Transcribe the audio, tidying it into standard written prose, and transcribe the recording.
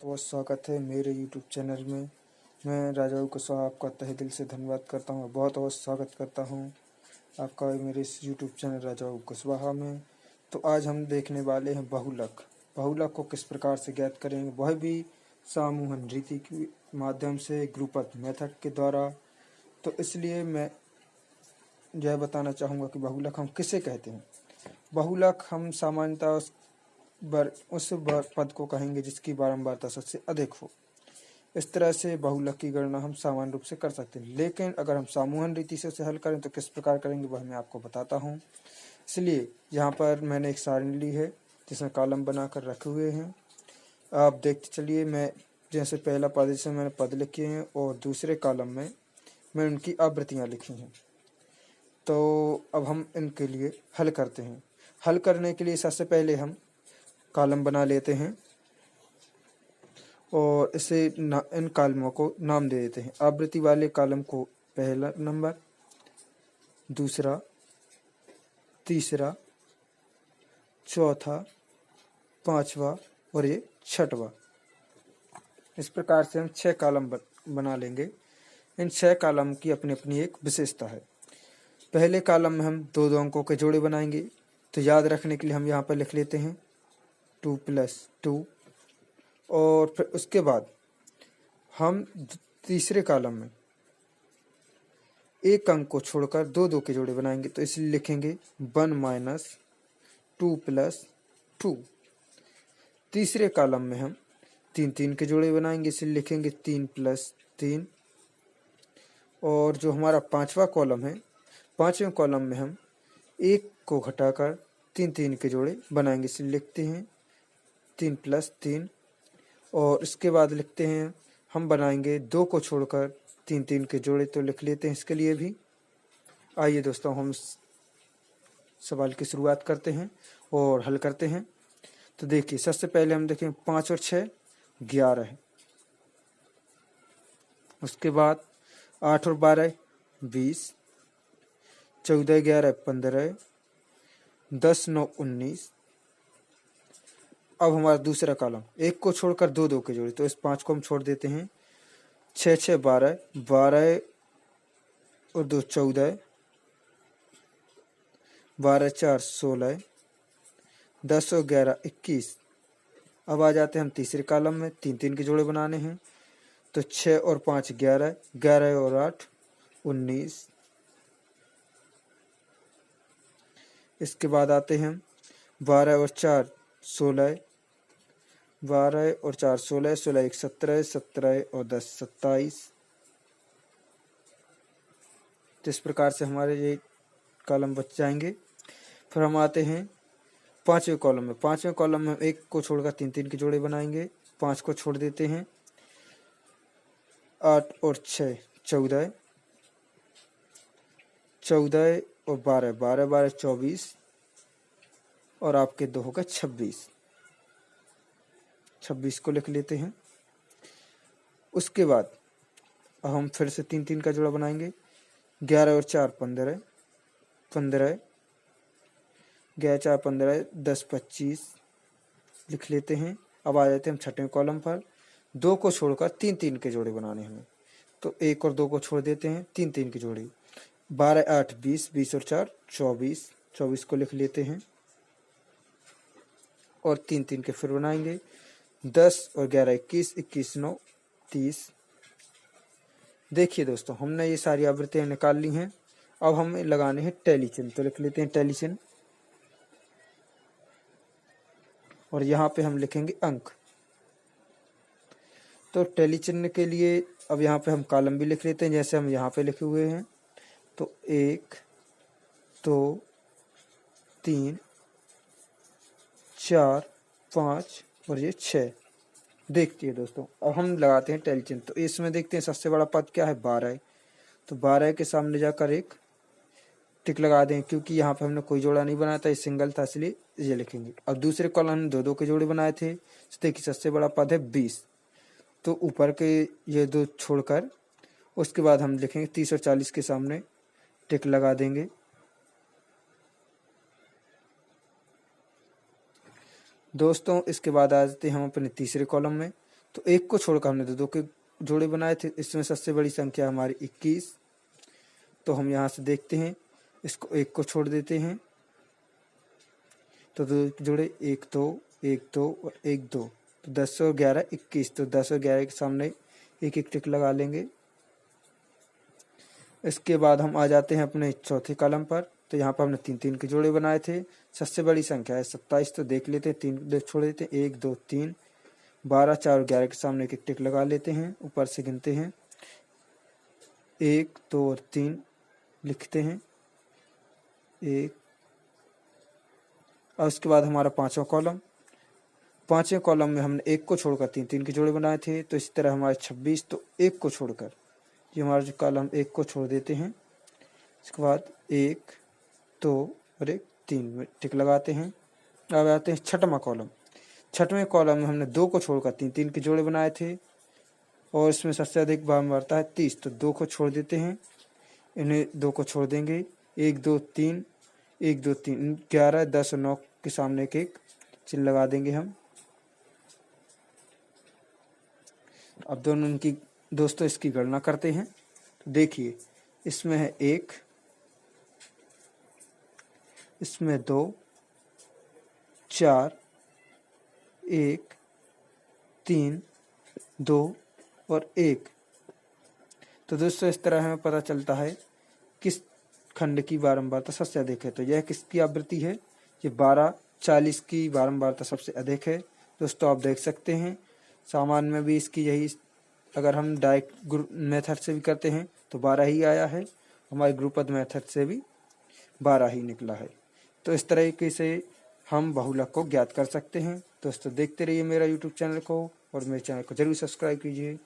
बहुत स्वागत है मेरे यूट्यूब चैनल में। मैं राजाऊ कुशवाहा आपका तहे दिल से धन्यवाद करता हूँ, बहुत बहुत स्वागत करता हूँ आपका मेरे इस यूट्यूब चैनल राजाऊ कुशवाहा में। तो आज हम देखने वाले हैं बहुलक। बहुलक को किस प्रकार से ज्ञात करेंगे, वह भी समूहन रीति के माध्यम से, ग्रुपथ मेथड के द्वारा। तो इसलिए मैं यह बताना चाहूँगा कि बहुलक हम किसे कहते हैं। बहुलक हम सामान्यतः उस पद को कहेंगे जिसकी बारंबारता सबसे अधिक हो। इस तरह से बहुलक की गणना हम सामान्य रूप से कर सकते हैं, लेकिन अगर हम समूहन रीति से उसे हल करें तो किस प्रकार करेंगे वह मैं आपको बताता हूँ। इसलिए यहाँ पर मैंने एक सारणी ली है जिसमें कॉलम बनाकर रखे हुए हैं। आप देखते चलिए, मैं जैसे पहला पद जैसे मैंने पद लिखे हैं और दूसरे कॉलम में मैं उनकी आवृत्तियाँ लिखी हैं। तो अब हम इनके लिए हल करते हैं। हल करने के लिए सबसे पहले हम कॉलम बना लेते हैं और इसे इन कॉलमों को नाम दे देते हैं। आवृत्ति वाले कॉलम को पहला नंबर, दूसरा, तीसरा, चौथा, पांचवा और ये छठवा। इस प्रकार से हम 6 कॉलम बना लेंगे। इन 6 कॉलम की अपनी अपनी एक विशेषता है। पहले कॉलम में हम 2 अंकों के जोड़े बनाएंगे, तो याद रखने के लिए हम यहाँ पर लिख लेते हैं 2 + 2। और फिर उसके बाद हम तीसरे कॉलम में एक अंक को छोड़कर 2 के जोड़े बनाएंगे, तो इसलिए लिखेंगे 1 - 2 + 2। तीसरे कॉलम में हम 3 के जोड़े बनाएंगे, इसलिए लिखेंगे 3 + 3। और जो हमारा पांचवा कॉलम है, पांचवें कॉलम में हम 1 को घटाकर 3 के जोड़े बनाएंगे, इसलिए लिखते हैं 3 + 3। और इसके बाद लिखते हैं हम बनाएंगे 2 को छोड़कर 3 के जोड़े, तो लिख लेते हैं इसके लिए भी। आइए दोस्तों, हम सवाल की शुरुआत करते हैं और हल करते हैं। तो देखिए, सबसे पहले हम देखें 5 और 6 11 है। उसके बाद 8 और 12 20, 14 11 15, 10 9 19। अब हमारा दूसरा कॉलम, 1 को छोड़कर 2 के जोड़े, तो इस 5 को हम छोड़ देते हैं। 6 6 12, 12 और 2 14, 12 4 16, 10 और 11 21। अब आ जाते हैं हम तीसरे कॉलम में, 3 के जोड़े बनाने हैं, तो 6 और 5 11, 11 और 8 19। इसके बाद आते हैं 12 और 4 16, 12 और 4 16, 16 1 17, 17 और 10 27। तो इस प्रकार से हमारे ये कॉलम बच जाएंगे। फिर हम आते हैं पांचवें कॉलम में। पांचवें कॉलम में 1 को छोड़कर 3 के जोड़े बनाएंगे, 5 को छोड़ देते हैं। 8 और 6 14, 14 और 12 12 12 24 और आपके 2 होगा 26। 26 को लिख लेते हैं। उसके बाद अब हम फिर से 3 का जोड़ा बनाएंगे। 11 और 4 15, 15, 11 4 15, 10 25 लिख लेते हैं। अब आ जाते हैं हम छठवें कॉलम पर। 2 को छोड़कर 3 के जोड़े बनाने हमें, तो 1 और 2 को छोड़ देते हैं, 3 के जोड़े। 12 8 20, 20 और 4 24, 24 को लिख लेते हैं और 3 के फिर बनाएंगे। 10 और 11 21, 21 9 30। देखिए दोस्तों, हमने ये सारी आवृत्तियाँ निकाल ली हैं। अब हमें लगाने हैं टैली चिन्ह, तो लिख लेते हैं टैली चिन्ह और यहाँ पे हम लिखेंगे अंक। तो टैली चिन्ह के लिए अब यहाँ पे हम कॉलम भी लिख लेते हैं, जैसे हम यहाँ पे लिखे हुए हैं। तो 1 2 3 4 5 और ये 6। देखिए दोस्तों, अब हम लगाते हैं टैली चिन्ह। तो इसमें देखते हैं सबसे बड़ा पद क्या है, 12 है। तो 12 के सामने जाकर एक टिक लगा दें, क्योंकि यहाँ पे हमने कोई जोड़ा नहीं बनाया था, ये सिंगल था, इसलिए ये लिखेंगे। अब दूसरे कॉलम में 2 के जोड़े बनाए थे, तो देखिए सबसे बड़ा पद है 20, तो ऊपर के ये 2 छोड़कर उसके बाद हम लिखेंगे 30 और 40 के सामने टिक लगा देंगे। दोस्तों इसके बाद आ जाते हैं हम अपने तीसरे कॉलम में। तो एक को छोड़कर हमने दो के जोड़े बनाए थे। इसमें सबसे बड़ी संख्या हमारी 21। तो हम यहाँ से देखते हैं, इसको एक को छोड़ देते हैं तो दो जोड़े 1 2 1 2 और 1 2, तो 10 और 11 21। तो 10 और 11 के सामने एक एक टिक लगा लेंगे। इसके बाद हम आ जाते हैं अपने चौथे कॉलम पर। तो यहाँ पर हमने 3 3 के जोड़े बनाए थे। सबसे बड़ी संख्या है 27। तो देख लेते हैं, 3 छोड़ देते हैं, 1 2 3 12 4 और 11 के सामने एक एक टिक लगा लेते हैं। ऊपर से गिनते हैं, 1 2 और 3 लिखते हैं 1। और उसके बाद हमारा पांचवा कॉलम, पांचवें कॉलम में हमने एक को छोड़कर 3 3 के जोड़े बनाए थे। तो इसी तरह हमारे 26। तो एक को छोड़कर ये हमारा जो कॉलम एक को छोड़ देते हैं। इसके बाद 1 2 और 1 3 में टिक लगाते हैं। अब आते हैं छठवां कॉलम। छठवें कॉलम में हमने 2 को छोड़कर 3 3 के जोड़े बनाए थे और इसमें सबसे अधिक बार बढ़ता है 30। तो 2 को छोड़ देते हैं, इन्हें 2 को छोड़ देंगे, 1 2 3 1 2 3 11 10 और 9 के सामने एक एक चिन्ह लगा देंगे हम। अब दोनों इनकी दोस्तों इसकी गणना करते हैं। तो देखिए, इसमें है 1, इसमें 2 4 1 3 2 और 1। तो दोस्तों इस तरह हमें पता चलता है किस खंड की बारंबारता सबसे अधिक है। तो यह किसकी आवृत्ति है? ये 12 40 की बारंबारता सबसे अधिक है। दोस्तों आप देख सकते हैं, सामान्य में भी इसकी यही, अगर हम डायरेक्ट मेथड से भी करते हैं तो 12 ही आया है, हमारे ग्रुपद मेथड से भी 12 ही निकला है। तो इस तरीके से हम बहुलक को ज्ञात कर सकते हैं। दोस्तों देखते रहिए मेरा यूट्यूब चैनल को और मेरे चैनल को जरूर सब्सक्राइब कीजिए।